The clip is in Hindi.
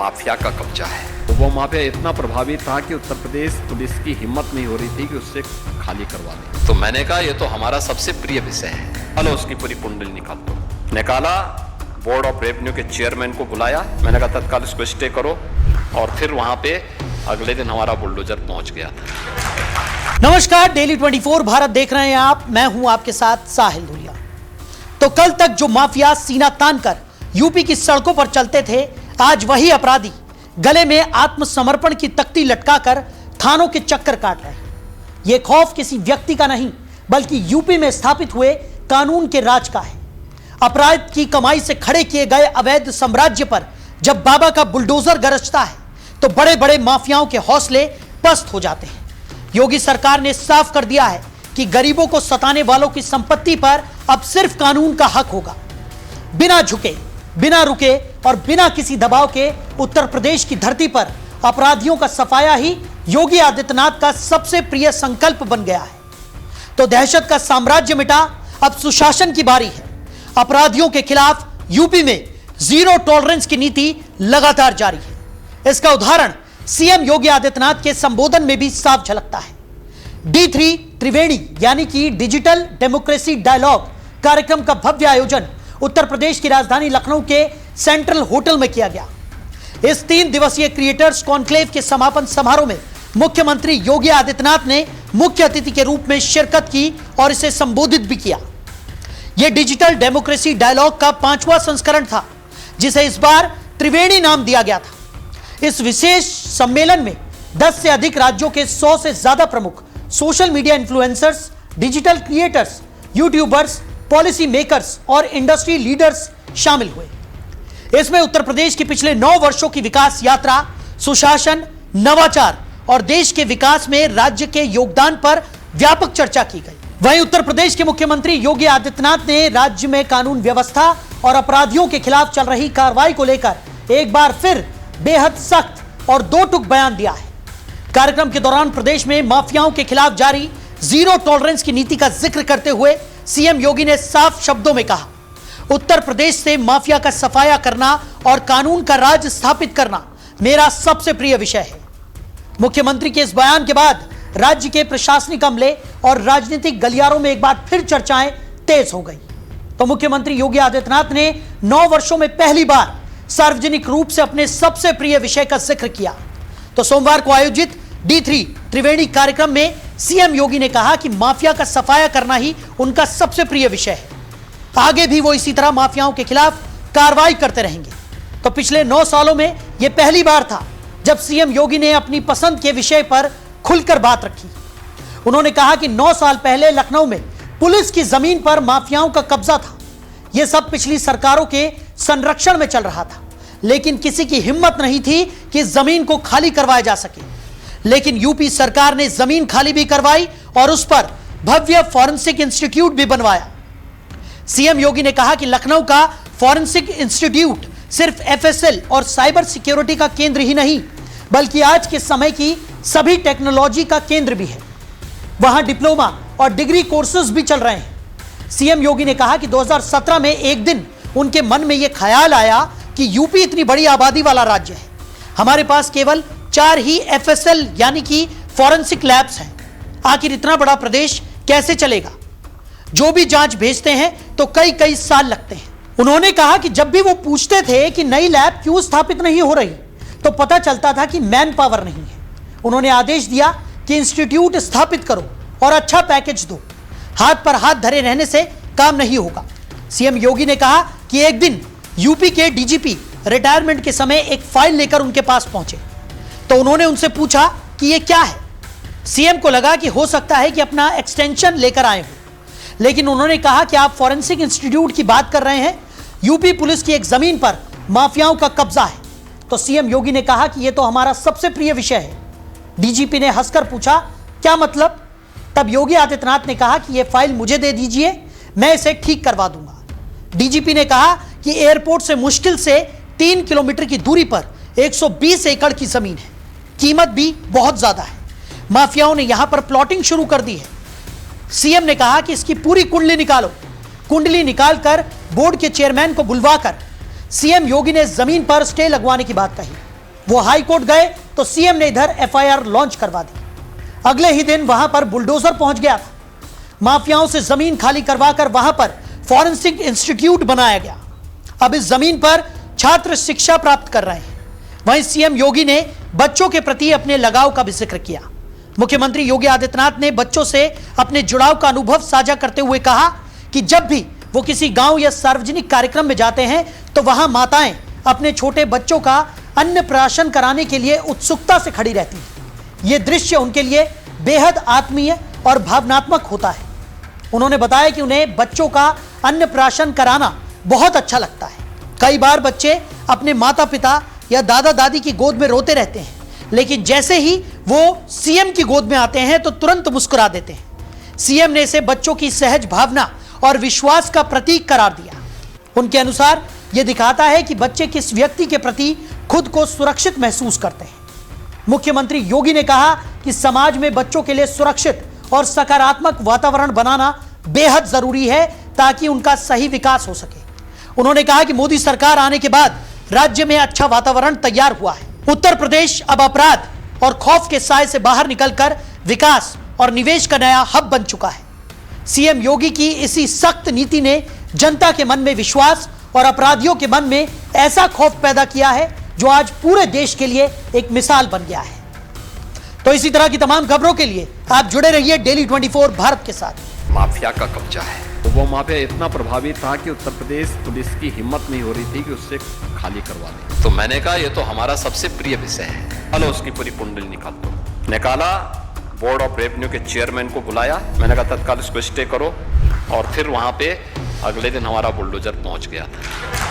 माफिया का कब्जा है। तो वो माफिया इतना प्रभावी था कि उत्तर प्रदेश पुलिस की हिम्मत नहीं हो रही थी कि उससे खाली करवा दे। तो मैंने कहा ये तो हमारा सबसे प्रिय विषय है, चलो उसकी पूरी कुंडली निकाल दो। निकाला, बोर्ड ऑफ रेवेन्यू के चेयरमैन को बुलाया, मैंने कहा तत्काल इसको स्टे करो, और फिर वहां पे अगले दिन हमारा बुलडोजर पहुंच गया था। नमस्कार, डेली 24 भारत देख रहे हैं आप, मैं हूं आपके साथ साहिल धुलिया। तो कल तक जो माफिया सीना तान कर यूपी की सड़कों पर चलते थे, आज वही अपराधी गले में आत्मसमर्पण की तख्ती लटकाकर थानों के चक्कर काट रहे हैं। यह खौफ किसी व्यक्ति का नहीं, बल्कि यूपी में स्थापित हुए कानून के राज का है। अपराध की कमाई से खड़े किए गए अवैध साम्राज्य पर जब बाबा का बुलडोजर गरजता है तो बड़े बड़े माफियाओं के हौसले पस्त हो जाते हैं। योगी सरकार ने साफ कर दिया है कि गरीबों को सताने वालों की संपत्ति पर अब सिर्फ कानून का हक होगा। बिना झुके, बिना रुके और बिना किसी दबाव के उत्तर प्रदेश की धरती पर अपराधियों का सफाया ही योगी आदित्यनाथ का सबसे प्रिय संकल्प बन गया है। तो दहशत का साम्राज्य मिटा, अब सुशासन की बारी है। अपराधियों के खिलाफ यूपी में जीरो टॉलरेंस की नीति लगातार जारी है। इसका उदाहरण सीएम योगी आदित्यनाथ के संबोधन में भी साफ झलकता है। D3 त्रिवेणी यानी कि डिजिटल डेमोक्रेसी डायलॉग कार्यक्रम का भव्य आयोजन उत्तर प्रदेश की राजधानी लखनऊ के सेंट्रल होटल में किया गया। इस 3 दिवसीय क्रिएटर्स कॉन्क्लेव के समापन समारोह में मुख्यमंत्री योगी आदित्यनाथ ने मुख्य अतिथि के रूप में शिरकत की और इसे संबोधित भी किया। यह डिजिटल डेमोक्रेसी डायलॉग का 5वां संस्करण था, जिसे इस बार त्रिवेणी नाम दिया गया था। इस विशेष सम्मेलन में 10 से अधिक राज्यों के 100 से ज्यादा प्रमुख social media influencers, digital creators, YouTubers, policy makers और इंडस्ट्री लीडर्स शामिल हुए। इसमें उत्तर प्रदेश की पिछले 9 वर्षों की विकास यात्रा, सुशासन, नवाचार और देश के विकास में राज्य के योगदान पर व्यापक चर्चा की गई। वहीं उत्तर प्रदेश के मुख्यमंत्री योगी आदित्यनाथ ने राज्य में कानून व्यवस्था और अपराधियों के खिलाफ चल रही कार्रवाई को लेकर एक बार फिर बेहद सख्त और दो टूक बयान दिया है। कार्यक्रम के दौरान प्रदेश में माफियाओं के खिलाफ जारी जीरो टॉलरेंस की नीति का जिक्र करते हुए सीएम योगी ने साफ शब्दों में कहा, उत्तर प्रदेश से माफिया का सफाया करना और कानून का राज स्थापित करना मेरा सबसे प्रिय विषय है। मुख्यमंत्री के इस बयान के बाद राज्य के प्रशासनिक अमले और राजनीतिक गलियारों में एक बार फिर चर्चाएं तेज हो गई। तो मुख्यमंत्री योगी आदित्यनाथ ने 9 वर्षों में पहली बार सार्वजनिक रूप से अपने सबसे प्रिय विषय का जिक्र किया। तो सोमवार को आयोजित D3 त्रिवेणी कार्यक्रम में सीएम योगी ने कहा कि माफिया का सफाया करना ही उनका सबसे प्रिय विषय है। आगे भी वो इसी तरह माफियाओं के खिलाफ कार्रवाई करते रहेंगे। तो पिछले 9 सालों में यह पहली बार था जब सीएम योगी ने अपनी पसंद के विषय पर खुलकर बात रखी। उन्होंने कहा कि 9 साल पहले लखनऊ में पुलिस की जमीन पर माफियाओं का कब्जा था। यह सब पिछली सरकारों के संरक्षण में चल रहा था, लेकिन किसी की हिम्मत नहीं थी कि जमीन को खाली करवाया जा सके। लेकिन यूपी सरकार ने जमीन खाली भी करवाई और उस पर भव्य फॉरेंसिक इंस्टीट्यूट भी बनवाया। सीएम योगी ने कहा कि लखनऊ का फॉरेंसिक इंस्टीट्यूट सिर्फ FSL और साइबर सिक्योरिटी का केंद्र ही नहीं, बल्कि आज के समय की सभी टेक्नोलॉजी का केंद्र भी है। वहां डिप्लोमा और डिग्री कोर्सेज भी चल रहे हैं। सीएम योगी ने कहा कि 2017 में एक दिन उनके मन में यह ख्याल आया कि यूपी इतनी बड़ी आबादी वाला राज्य है, हमारे पास केवल 4 ही FSL यानी कि फॉरेंसिक लैब्स हैं। आखिर इतना बड़ा प्रदेश कैसे चलेगा? जो भी जांच भेजते हैं तो कई साल लगते हैं। उन्होंने कहा कि जब भी वो पूछते थे कि नई लैब क्यों स्थापित नहीं हो रही, तो पता चलता था कि मैन पावर नहीं है। उन्होंने आदेश दिया कि इंस्टीट्यूट स्थापित करो और अच्छा पैकेज दो। हाथ पर हाथ धरे रहने से काम नहीं होगा। सीएम योगी ने कहा कि एक दिन यूपी के DGP रिटायरमेंट के समय एक फाइल लेकर उनके पास पहुंचे, तो उन्होंने उनसे पूछा कि यह क्या है। सीएम को लगा कि हो सकता है कि अपना एक्सटेंशन लेकर आए हो, लेकिन उन्होंने कहा कि आप फॉरेंसिक इंस्टीट्यूट की बात कर रहे हैं, यूपी पुलिस की एक जमीन पर माफियाओं का कब्जा है। तो सीएम योगी ने कहा कि यह तो हमारा सबसे प्रिय विषय है। DGP ने हंसकर पूछा, क्या मतलब? तब योगी आदित्यनाथ ने कहा कि यह फाइल मुझे दे दीजिए, मैं इसे ठीक करवा दूंगा। DGP ने कहा कि एयरपोर्ट से मुश्किल से 3 किलोमीटर की दूरी पर 120 एकड़ की जमीन है, कीमत भी बहुत ज्यादा है। माफियाओं ने यहां पर प्लॉटिंग शुरू कर दी है। सीएम ने कहा कि इसकी पूरी कुंडली निकालो। कुंडली निकालकर बोर्ड के चेयरमैन को बुलवाकर सीएम योगी ने जमीन पर स्टे लगवाने की बात कही। वो हाई कोर्ट गए तो सीएम ने इधर एफआईआर लॉन्च करवा दी। अगले ही दिन वहां पर बुलडोजर पहुंच गया था। माफियाओं से जमीन खाली करवाकर वहां पर फॉरेंसिक इंस्टीट्यूट बनाया गया। अब इस जमीन पर छात्र शिक्षा प्राप्त कर रहे हैं। वहीं सीएम योगी ने बच्चों के प्रति अपने लगाव का भी जिक्र किया। मुख्यमंत्री योगी आदित्यनाथ ने बच्चों से अपने जुड़ाव का अनुभव साझा करते हुए कहा कि जब भी वो किसी गांव या सार्वजनिक कार्यक्रम में जाते हैं तो वहां माताएं अपने छोटे बच्चों का अन्नप्राशन कराने के लिए उत्सुकता से खड़ी रहती हैं। ये दृश्य उनके लिए बेहद आत्मीय और भावनात्मक होता है। उन्होंने बताया कि उन्हें बच्चों का अन्नप्राशन कराना बहुत अच्छा लगता है। कई बार बच्चे अपने माता पिता या दादा दादी की गोद में रोते रहते हैं, लेकिन जैसे ही वो सीएम की गोद में आते हैं तो तुरंत मुस्कुरा देते हैं। सीएम ने इसे बच्चों की सहज भावना और विश्वास का प्रतीक करार दिया। उनके अनुसार यह दिखाता है कि बच्चे किस व्यक्ति के प्रति खुद को सुरक्षित महसूस करते हैं। मुख्यमंत्री योगी ने कहा कि समाज में बच्चों के लिए सुरक्षित और सकारात्मक वातावरण बनाना बेहद जरूरी है ताकि उनका सही विकास हो सके। उन्होंने कहा कि मोदी सरकार आने के बाद राज्य में अच्छा वातावरण तैयार हुआ है। उत्तर प्रदेश अब अपराध और खौफ के साए से बाहर निकलकर विकास और निवेश का नया हब बन चुका है। सीएम योगी की इसी सख्त नीति ने जनता के मन में विश्वास और अपराधियों के मन में ऐसा खौफ पैदा किया है जो आज पूरे देश के लिए एक मिसाल बन गया है। तो इसी तरह की तमाम खबरों के लिए आप जुड़े रहिए डेली 24 भारत के साथ। माफिया का कब्जा है। वो माफिया इतना प्रभावी था कि उत्तर प्रदेश पुलिस की हिम्मत नहीं हो रही थी कि उससे खाली करवा ले। तो मैंने कहा ये तो हमारा सबसे प्रिय विषय है, चलो उसकी पूरी कुंडली निकाल दो। निकाला, बोर्ड ऑफ रेवेन्यू के चेयरमैन को बुलाया। मैंने कहा तत्काल इसको स्टे करो, और फिर वहां पे अगले दिन हमारा बुलडोजर पहुंच गया था।